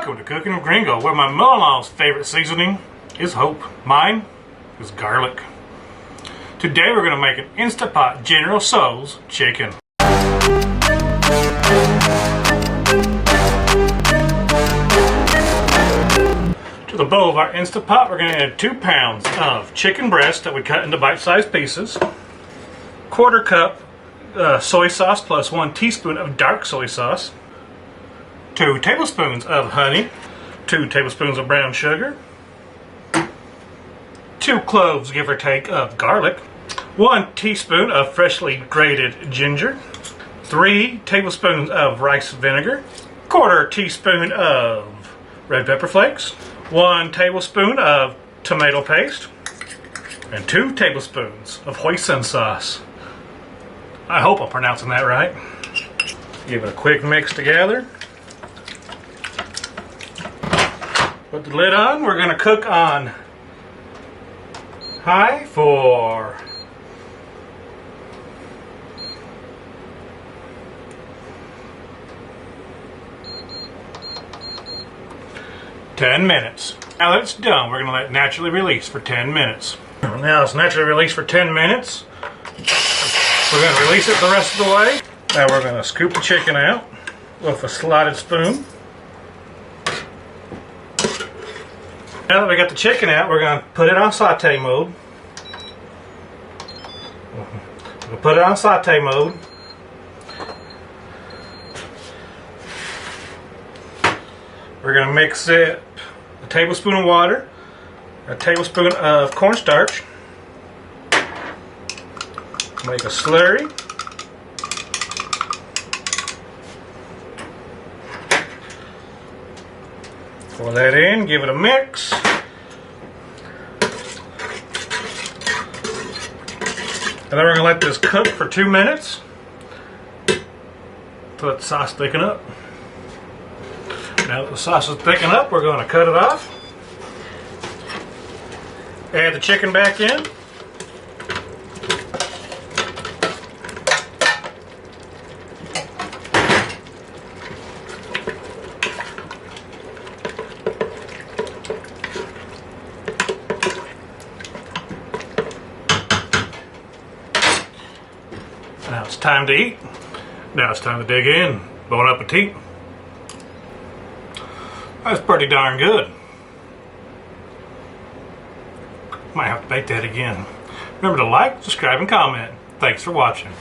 Welcome to Cooking with Gringo, where my mother-in-law's favorite seasoning is hope. Mine is garlic. Today we're going to make an Instapot General Tso's chicken. To the bowl of our Instapot, we're going to add 2 pounds of chicken breast that we cut into bite-sized pieces, 1/4 cup soy sauce plus 1 teaspoon of dark soy sauce, 2 tablespoons of honey, 2 tablespoons of brown sugar, 2 cloves, give or take, of garlic, 1 teaspoon of freshly grated ginger, 3 tablespoons of rice vinegar, 1/4 teaspoon of red pepper flakes, 1 tablespoon of tomato paste, and 2 tablespoons of hoisin sauce. I hope I'm pronouncing that right. Give it a quick mix together. Put the lid on. We're going to cook on high for 10 minutes. Now that it's done, we're going to let it naturally release for 10 minutes. Now it's naturally released for 10 minutes. We're going to release it the rest of the way. Now we're going to scoop the chicken out with a slotted spoon. Now that we got the chicken out, we're going to put it on saute mode. We'll put it on saute mode. We're going to mix it a tablespoon of water, a tablespoon of cornstarch, make a slurry. Pour that in, give it a mix. And then we're going to let this cook for 2 minutes. Let the sauce thicken up. Now that the sauce is thicken up, we're going to cut it off. Add the chicken back in. Now it's time to eat. Now it's time to dig in. Bon appetit. That's pretty darn good. Might have to bake that again. Remember to like, subscribe, and comment. Thanks for watching.